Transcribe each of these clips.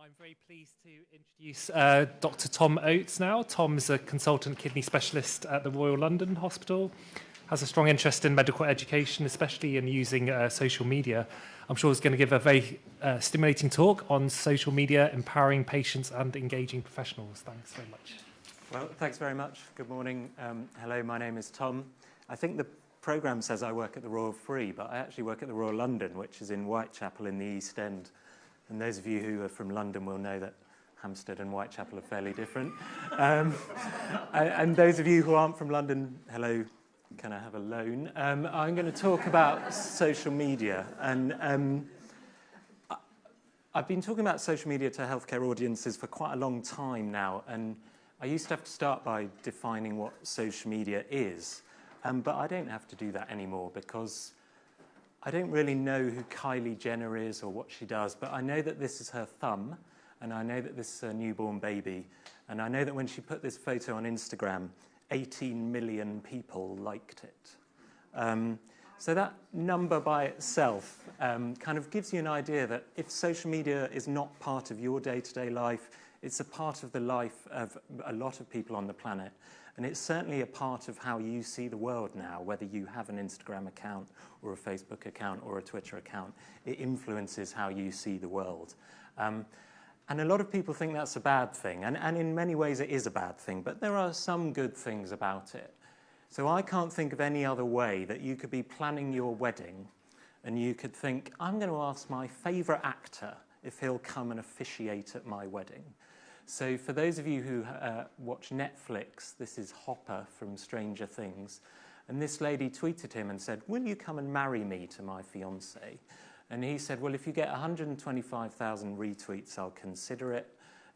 I'm very pleased to introduce Dr. Tom Oates now. Tom is a consultant kidney specialist at the Royal London Hospital, has a strong interest in medical education, especially in using social media. I'm sure he's going to give a very stimulating talk on social media, empowering patients and engaging professionals. Thanks very much. Well, thanks very much. Good morning. Hello, my name is Tom. I think the programme says I work at the Royal Free, but I actually work at the Royal London, which is in Whitechapel in the East End. And those of you who are from London will know that Hampstead and Whitechapel are fairly different. And those of you who aren't from London, hello, can I have a loan? I'm going to talk about social media. And I've been talking about social media to healthcare audiences for quite a long time now. And I used to have to start by defining what social media is. But I don't have to do that anymore because I don't really know who Kylie Jenner is or what she does, but I know that this is her thumb, and I know that this is her newborn baby, and I know that when she put this photo on Instagram, 18 million people liked it. So that number by itself kind of gives you an idea that if social media is not part of your day-to-day life, it's a part of the life of a lot of people on the planet. And it's certainly a part of how you see the world now, whether you have an Instagram account or a Facebook account or a Twitter account. It influences how you see the world. And a lot of people think that's a bad thing. And in many ways it is a bad thing, but there are some good things about it. So I can't think of any other way that you could be planning your wedding and you could think, I'm going to ask my favourite actor if he'll come and officiate at my wedding. So for those of you who watch Netflix, this is Hopper from Stranger Things. And this lady tweeted him and said, will you come and marry me to my fiancé? And he said, well, if you get 125,000 retweets, I'll consider it.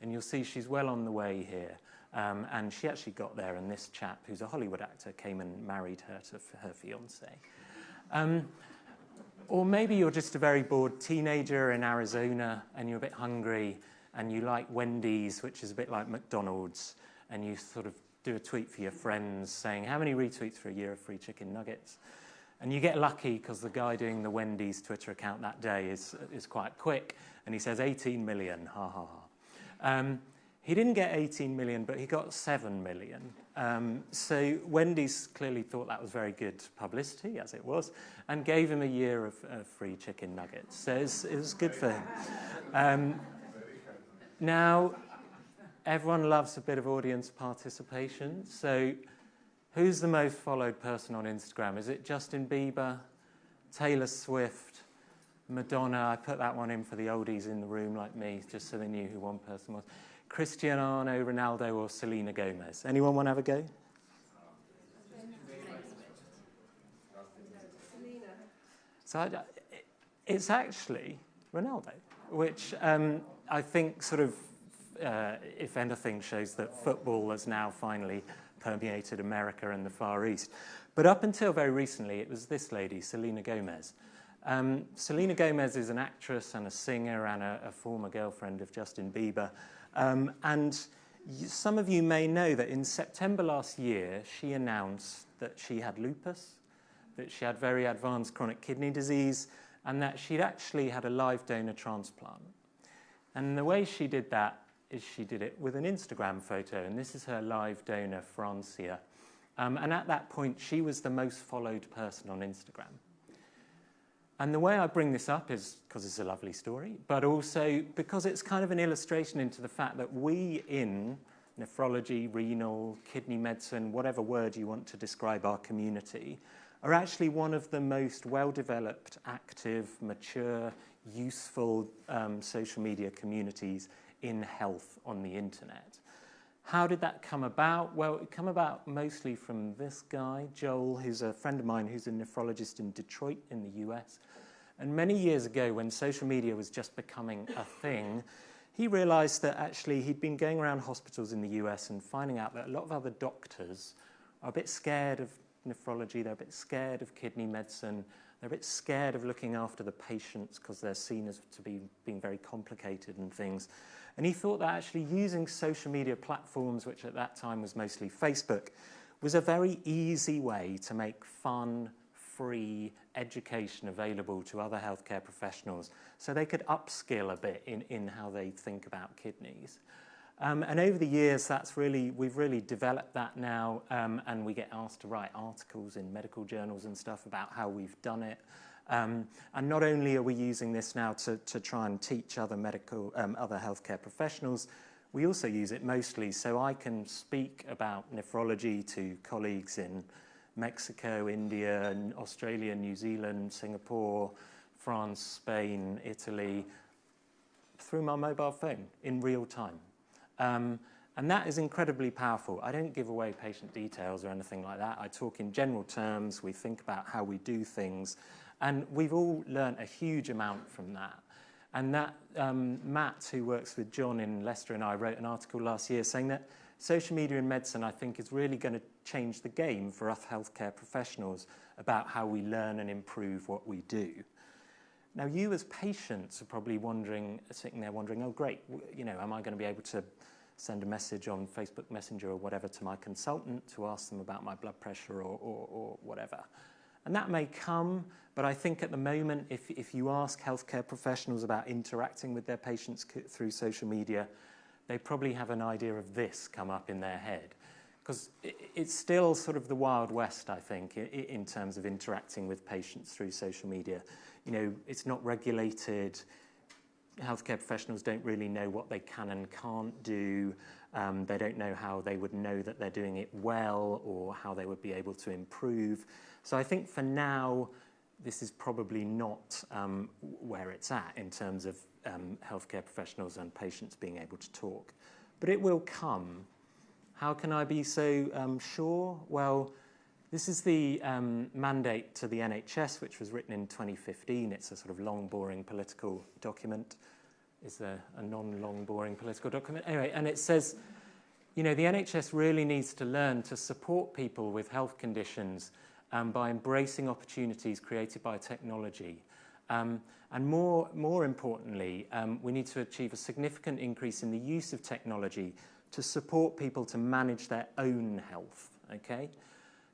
And you'll see she's well on the way here. And she actually got there, and this chap, who's a Hollywood actor, came and married her to her fiancé. Or maybe you're just a very bored teenager in Arizona and you're a bit hungry and you like Wendy's, which is a bit like McDonald's, and you sort of do a tweet for your friends saying, how many retweets for a year of free chicken nuggets? And you get lucky because the guy doing the Wendy's Twitter account that day is quite quick, and he says 18 million, ha ha ha. He didn't get 18 million, but he got 7 million. So Wendy's clearly thought that was very good publicity, as it was, and gave him a year of free chicken nuggets. So it was good for him. Now, everyone loves a bit of audience participation. So who's the most followed person on Instagram? Is it Justin Bieber, Taylor Swift, Madonna? I put that one in for the oldies in the room like me, just so they knew who one person was. Cristiano Ronaldo or Selena Gomez? Anyone want to have a go? So it's actually Ronaldo, which I think sort of, if anything, shows that football has now finally permeated America and the Far East. But up until very recently, it was this lady, Selena Gomez. Selena Gomez is an actress and a singer and a former girlfriend of Justin Bieber. And some of you may know that in September last year, she announced that she had lupus, that she had very advanced chronic kidney disease, and that she'd actually had a live donor transplant. And the way she did that is she did it with an Instagram photo, and this is her live donor, Francia. And at that point, she was the most followed person on Instagram. And the way I bring this up is because it's a lovely story, but also because it's kind of an illustration into the fact that we in nephrology, renal, kidney medicine, whatever word you want to describe our community, are actually one of the most well-developed, active, mature, useful social media communities in health on the internet. How did that come about? Well, it came about mostly from this guy, Joel, who's a friend of mine who's a nephrologist in Detroit in the US. And many years ago, when social media was just becoming a thing, he realized that actually he'd been going around hospitals in the US and finding out that a lot of other doctors are a bit scared of nephrology, they're a bit scared of kidney medicine, they're a bit scared of looking after the patients because they're seen as to be being very complicated and things. And he thought that actually using social media platforms, which at that time was mostly Facebook, was a very easy way to make fun, free education available to other healthcare professionals so they could upskill a bit in how they think about kidneys. And over the years, we've really developed that now, and we get asked to write articles in medical journals and stuff about how we've done it. And not only are we using this now to try and teach other other healthcare professionals, we also use it mostly so I can speak about nephrology to colleagues in Mexico, India, Australia, New Zealand, Singapore, France, Spain, Italy, through my mobile phone in real time. And that is incredibly powerful. I don't give away patient details or anything like that. I talk in general terms. We think about how we do things. And we've all learned a huge amount from that. And that Matt, who works with John in Leicester, and I wrote an article last year saying that social media in medicine, I think, is really going to change the game for us healthcare professionals about how we learn and improve what we do. Now, you as patients are probably sitting there wondering, oh, great, am I going to be able to send a message on Facebook Messenger or whatever to my consultant to ask them about my blood pressure or whatever? And that may come, but I think at the moment, if you ask healthcare professionals about interacting with their patients through social media, they probably have an idea of this come up in their head. Because it's still sort of the Wild West, I think, in terms of interacting with patients through social media. It's not regulated. Healthcare professionals don't really know what they can and can't do. They don't know how they would know that they're doing it well or how they would be able to improve. So I think for now, this is probably not where it's at in terms of healthcare professionals and patients being able to talk. But it will come. How can I be so sure? Well, this is the mandate to the NHS, which was written in 2015. It's a sort of long, boring political document. Is there a non-long, boring political document? Anyway, and it says, the NHS really needs to learn to support people with health conditions by embracing opportunities created by technology. And more importantly, we need to achieve a significant increase in the use of technology to support people to manage their own health, okay?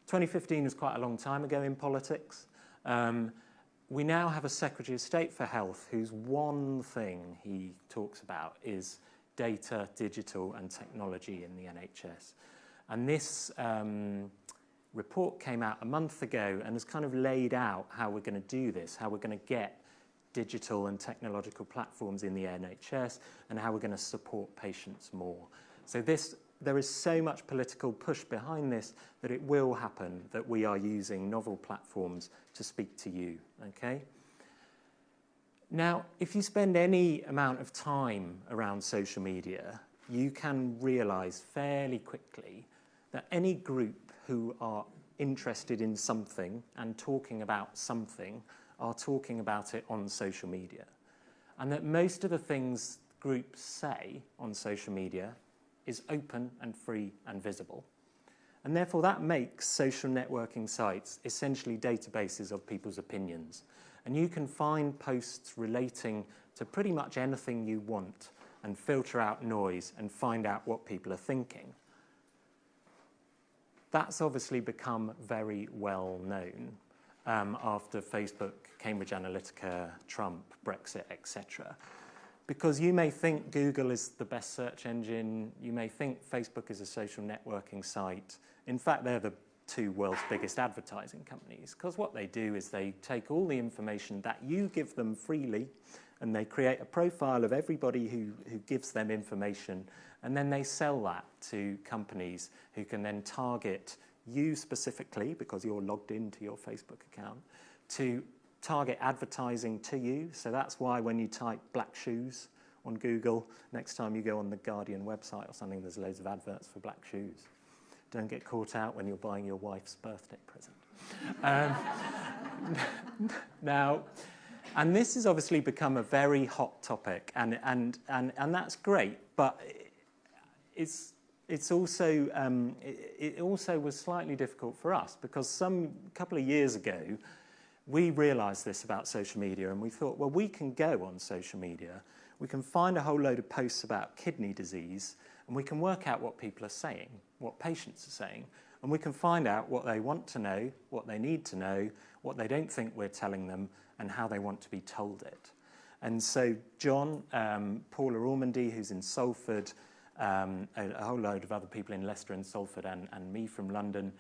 2015 was quite a long time ago in politics. We now have a Secretary of State for Health whose one thing he talks about is data, digital and technology in the NHS. And this report came out a month ago and has kind of laid out how we're going to do this, how we're going to get digital and technological platforms in the NHS and how we're going to support patients more. So there is so much political push behind this that it will happen that we are using novel platforms to speak to you, okay? Now, if you spend any amount of time around social media, you can realize fairly quickly that any group who are interested in something and talking about something are talking about it on social media. And that most of the things groups say on social media is open and free and visible. And therefore that makes social networking sites essentially databases of people's opinions. And you can find posts relating to pretty much anything you want and filter out noise and find out what people are thinking. That's obviously become very well known after Facebook, Cambridge Analytica, Trump, Brexit, etc. Because you may think Google is the best search engine, you may think Facebook is a social networking site. In fact, they're the two world's biggest advertising companies, because what they do is they take all the information that you give them freely and they create a profile of everybody who gives them information, and then they sell that to companies who can then target you specifically, because you're logged into your Facebook account, to target advertising to you. So that's why when you type black shoes on Google, next time you go on the Guardian website or something, there's loads of adverts for black shoes. Don't get caught out when you're buying your wife's birthday present. Now, and this has obviously become a very hot topic, and that's great, but it also was slightly difficult for us, because a couple of years ago, we realised this about social media, and we thought, well, we can go on social media, we can find a whole load of posts about kidney disease, and we can work out what people are saying, what patients are saying, And we can find out what they want to know, what they need to know, what they don't think we're telling them, and how they want to be told it. And so John, Paula Ormandy, who's in Salford, a whole load of other people in Leicester and Salford, and me from London,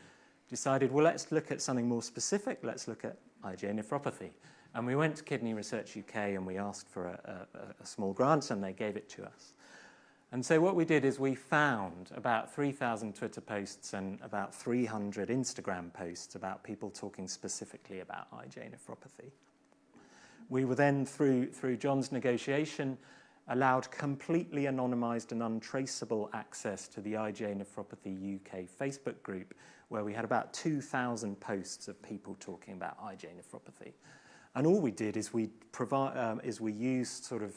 decided, well, let's look at something more specific. Let's look at IgA nephropathy. And we went to Kidney Research UK and we asked for a small grant, and they gave it to us. And so what we did is we found about 3,000 Twitter posts and about 300 Instagram posts about people talking specifically about IgA nephropathy. We were then, through John's negotiation, allowed completely anonymised and untraceable access to the IgA Nephropathy UK Facebook group, where we had about 2,000 posts of people talking about IgA nephropathy. And all we did is we used sort of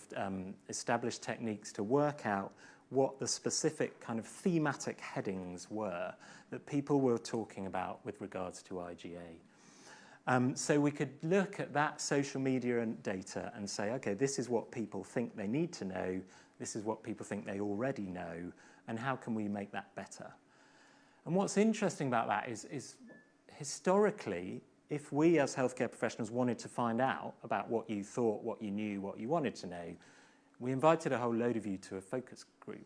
established techniques to work out what the specific kind of thematic headings were that people were talking about with regards to IgA. So we could look at that social media and data and say, okay, this is what people think they need to know, this is what people think they already know, and how can we make that better? And what's interesting about that is historically, if we as healthcare professionals wanted to find out about what you thought, what you knew, what you wanted to know, we invited a whole load of you to a focus group.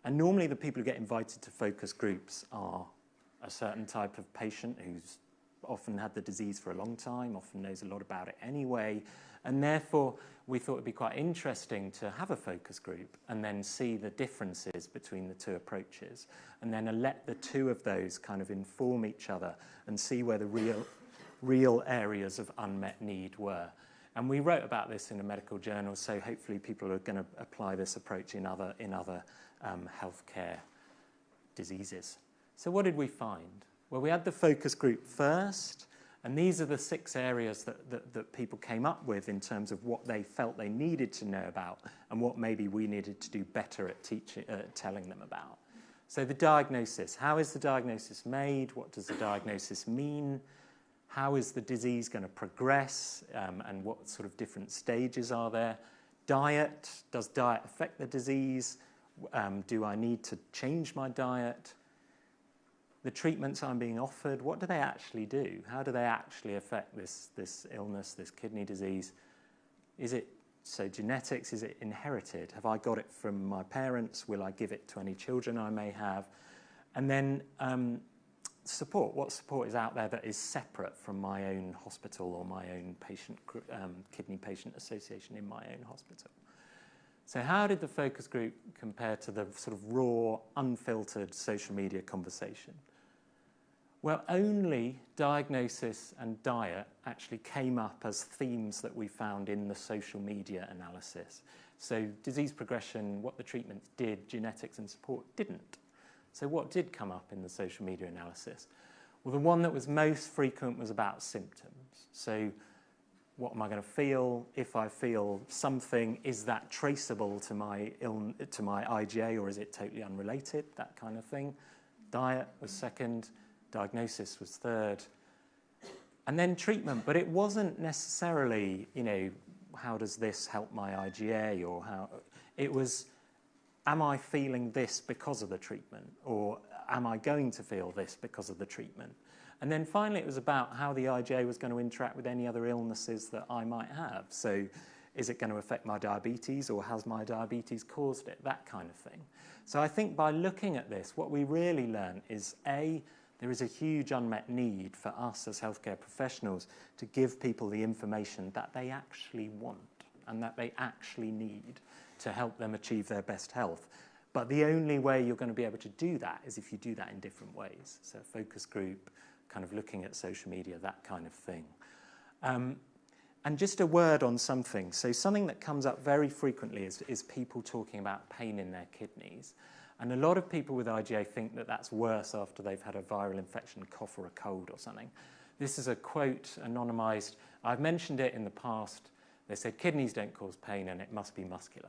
And normally the people who get invited to focus groups are a certain type of patient who's often had the disease for a long time, often knows a lot about it anyway, and therefore we thought it'd be quite interesting to have a focus group and then see the differences between the two approaches, and then let the two of those kind of inform each other and see where the real areas of unmet need were. And we wrote about this in a medical journal, so hopefully people are going to apply this approach in other healthcare diseases. So what did we find? Well, we had the focus group first, and these are the 6 areas that people came up with in terms of what they felt they needed to know about and what maybe we needed to do better at telling them about. So the diagnosis. How is the diagnosis made? What does the diagnosis mean? How is the disease going to progress, and what sort of different stages are there? Diet. Does diet affect the disease? Do I need to change my diet? The treatments I'm being offered, what do they actually do? How do they actually affect this illness, this kidney disease? Is it genetics? Is it inherited? Have I got it from my parents? Will I give it to any children I may have? And then support. What support is out there that is separate from my own hospital or my own kidney patient association in my own hospital? So how did the focus group compare to the sort of raw, unfiltered social media conversation? Well, only diagnosis and diet actually came up as themes that we found in the social media analysis. So disease progression, what the treatments did, genetics and support didn't. So what did come up in the social media analysis? Well, the one that was most frequent was about symptoms. So what am I going to feel? If I feel something, is that traceable to my IgA, or is it totally unrelated? That kind of thing. Diet was second. Diagnosis was third. And then treatment. But it wasn't necessarily, how does this help my IgA, or how... It was, am I feeling this because of the treatment? Or am I going to feel this because of the treatment? And then finally, it was about how the IgA was going to interact with any other illnesses that I might have. So is it going to affect my diabetes, or has my diabetes caused it? That kind of thing. So I think by looking at this, what we really learn is, A, there is a huge unmet need for us as healthcare professionals to give people the information that they actually want and that they actually need to help them achieve their best health. But the only way you're going to be able to do that is if you do that in different ways. So focus group, kind of looking at social media, that kind of thing. And just a word on something. So something that comes up very frequently is people talking about pain in their kidneys. And a lot of people with IgA think that that's worse after they've had a viral infection, cough or a cold or something. This is a quote, anonymised. I've mentioned it in the past. They said kidneys don't cause pain and it must be muscular.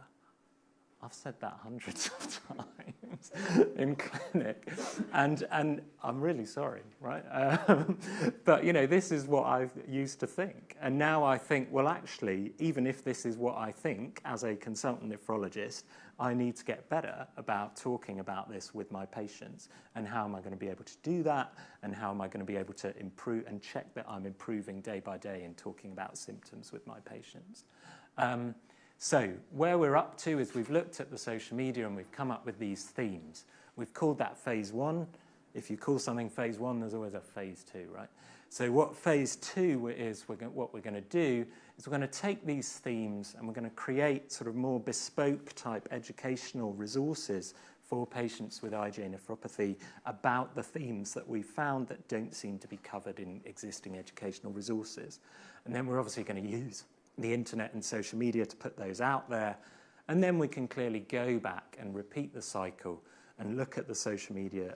I've said that hundreds of times in clinic, and I'm really sorry, right? But this is what I used to think, and now I think, well, actually, even if this is what I think as a consultant nephrologist, I need to get better about talking about this with my patients, and how am I going to be able to do that, and how am I going to be able to improve and check that I'm improving day by day in talking about symptoms with my patients. So where we're up to is we've looked at the social media and we've come up with these themes. We've called that phase 1. If you call something phase 1, there's always a phase 2, right? So what phase 2 is, what we're going to do is we're going to take these themes and we're going to create sort of more bespoke type educational resources for patients with IgA nephropathy about the themes that we found that don't seem to be covered in existing educational resources. And then we're obviously going to use the internet and social media to put those out there. And then we can clearly go back and repeat the cycle and look at the social media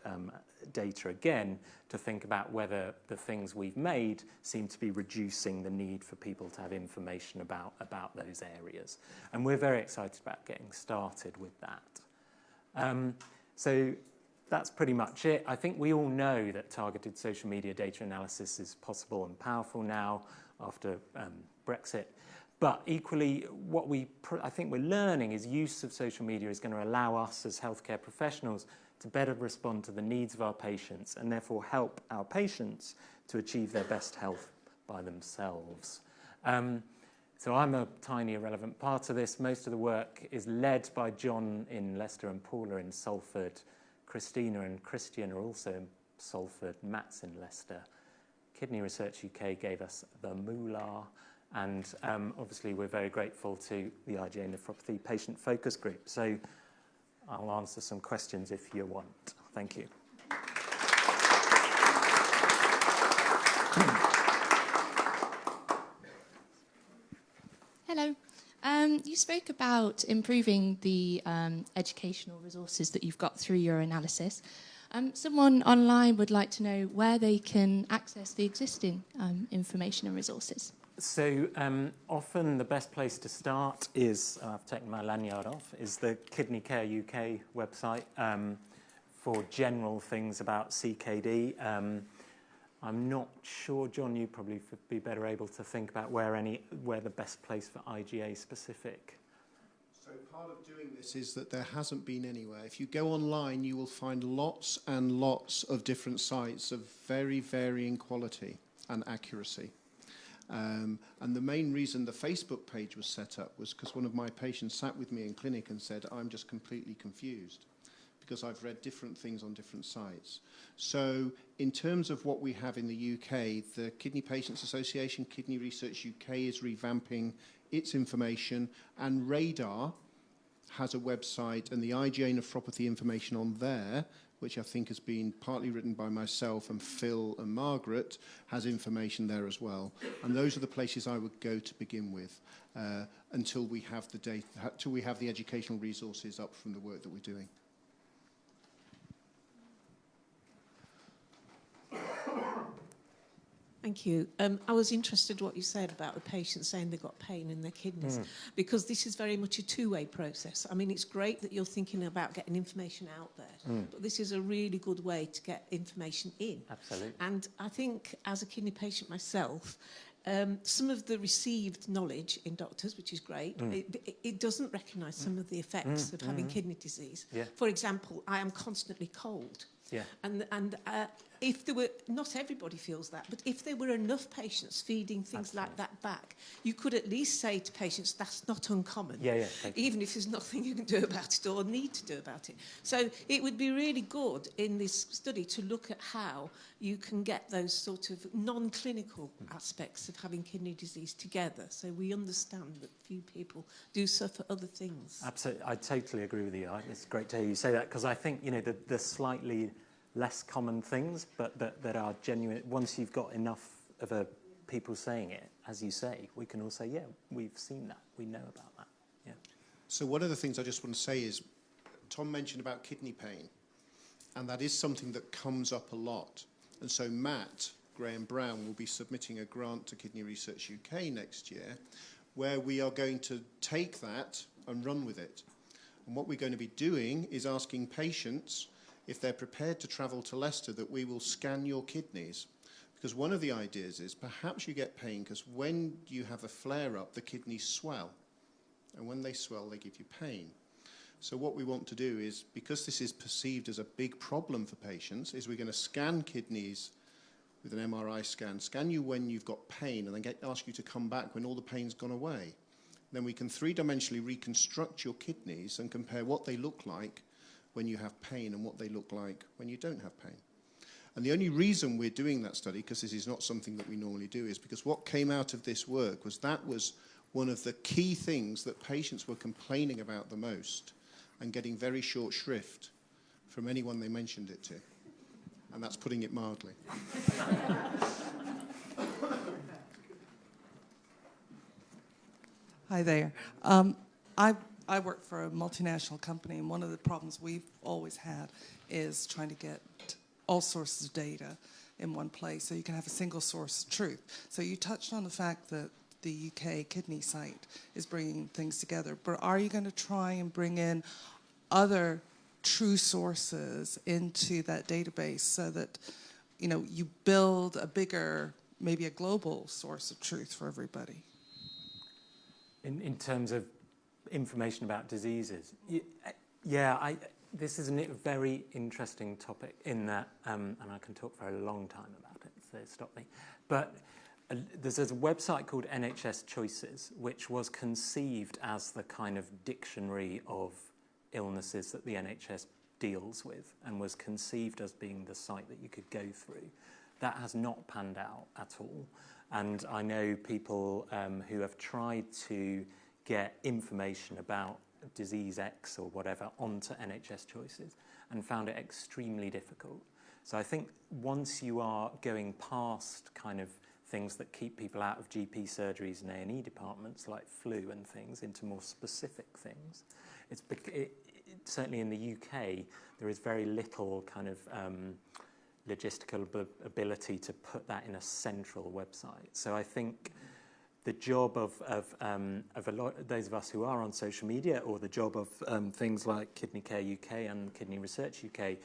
data again to think about whether the things we've made seem to be reducing the need for people to have information about those areas. And we're very excited about getting started with that. So that's pretty much it. I think we all know that targeted social media data analysis is possible and powerful now after Brexit. But equally, what I think we're learning is use of social media is going to allow us as healthcare professionals to better respond to the needs of our patients and therefore help our patients to achieve their best health by themselves. So I'm a tiny irrelevant part of this. Most of the work is led by John in Leicester and Paula in Salford. Christina and Christian are also in Salford. Matt's in Leicester. Kidney Research UK gave us the moolah. And obviously, we're very grateful to the IgA Nephropathy Patient Focus Group. So I'll answer some questions if you want. Thank you. Hello. You spoke about improving the educational resources that you've got through your analysis. Someone online would like to know where they can access the existing information and resources. So often the best place to start is, I've taken my lanyard off, is the Kidney Care UK website for general things about CKD. I'm not sure, John, you probably would be better able to think about where the best place for IgA specific. So part of doing this is that there hasn't been anywhere. If you go online, you will find lots and lots of different sites of very varying quality and accuracy. And the main reason the Facebook page was set up was because one of my patients sat with me in clinic and said, I'm just completely confused because I've read different things on different sites. So in terms of what we have in the UK, the Kidney Patients Association, Kidney Research UK is revamping its information, and Radar has a website, and the IgA nephropathy information on there, which I think has been partly written by myself and Phil and Margaret, has information there as well. And those are the places I would go to begin with until we have the data, until we have the educational resources up from the work that we're doing. Thank you. I was interested in what you said about the patient saying they've got pain in their kidneys, because this is very much a two-way process. I mean, it's great that you're thinking about getting information out there, but this is a really good way to get information in. Absolutely. And I think, as a kidney patient myself, some of the received knowledge in doctors, which is great, it doesn't recognise some of the effects of having kidney disease. Yeah. For example, I am constantly cold. Yeah. And if there were, not everybody feels that, but if there were enough patients feeding things like that back, you could at least say to patients, that's not uncommon. Yeah, even if there's nothing you can do about it or need to do about it. So it would be really good in this study to look at how you can get those sort of non-clinical aspects of having kidney disease together, so we understand that few people do suffer other things. Absolutely. I totally agree with you. It's great to hear you say that, because I think, the slightly less common things, but that are genuine. Once you've got enough of people saying it, as you say, we can all say, yeah, we've seen that, we know about that. Yeah. So one of the things I just want to say is, Tom mentioned about kidney pain, and that is something that comes up a lot. And so Matt Graham-Brown will be submitting a grant to Kidney Research UK next year, where we are going to take that and run with it. And what we're going to be doing is asking patients, if they're prepared to travel to Leicester, that we will scan your kidneys. Because one of the ideas is perhaps you get pain because when you have a flare-up, the kidneys swell. And when they swell, they give you pain. So what we want to do is, because this is perceived as a big problem for patients, is we're going to scan kidneys with an MRI scan you when you've got pain, and then ask you to come back when all the pain's gone away. Then we can three-dimensionally reconstruct your kidneys and compare what they look like when you have pain and what they look like when you don't have pain. And the only reason we're doing that study, because this is not something that we normally do, is because what came out of this work was that was one of the key things that patients were complaining about the most and getting very short shrift from anyone they mentioned it to. And that's putting it mildly. Hi there. I work for a multinational company, and one of the problems we've always had is trying to get all sources of data in one place so you can have a single source of truth. So you touched on the fact that the UK kidney site is bringing things together, but are you going to try and bring in other true sources into that database so that, you know, you build a bigger, maybe a global source of truth for everybody? In terms of information about diseases, this is a very interesting topic in that, and I can talk for a long time about it, so stop me. But there's a website called NHS Choices, which was conceived as the kind of dictionary of illnesses that the NHS deals with, and was conceived as being the site that you could go through. That has not panned out at all. And I know people who have tried to get information about disease X or whatever onto NHS Choices and found it extremely difficult. So I think once you are going past kind of things that keep people out of GP surgeries and A&E departments like flu and things into more specific things, certainly in the UK, there is very little kind of logistical ability to put that in a central website. So I think the job of a lot those of us who are on social media, or the job of things like Kidney Care UK and Kidney Research UK,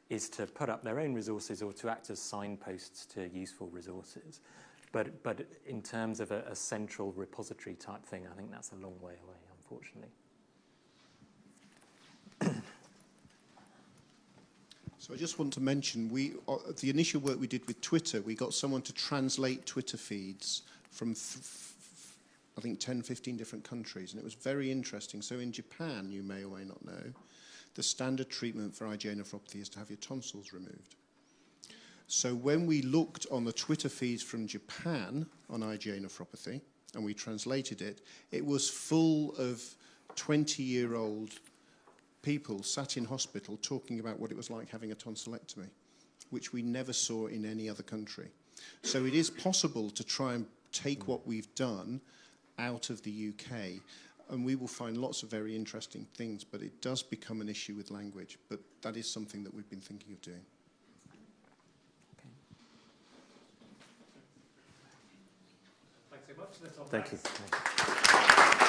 is to put up their own resources or to act as signposts to useful resources. But in terms of a central repository type thing, I think that's a long way away, unfortunately. So I just want to mention, the initial work we did with Twitter, we got someone to translate Twitter feeds from, I think, 10, 15 different countries, and it was very interesting. So in Japan, you may or may not know, the standard treatment for IgA nephropathy is to have your tonsils removed. So when we looked on the Twitter feeds from Japan on IgA nephropathy, and we translated it, it was full of 20-year-old people sat in hospital talking about what it was like having a tonsillectomy, which we never saw in any other country. So it is possible to try and take what we've done out of the UK, and we will find lots of very interesting things, but it does become an issue with language. But that is something that we've been thinking of doing. Thanks so much. Thank you.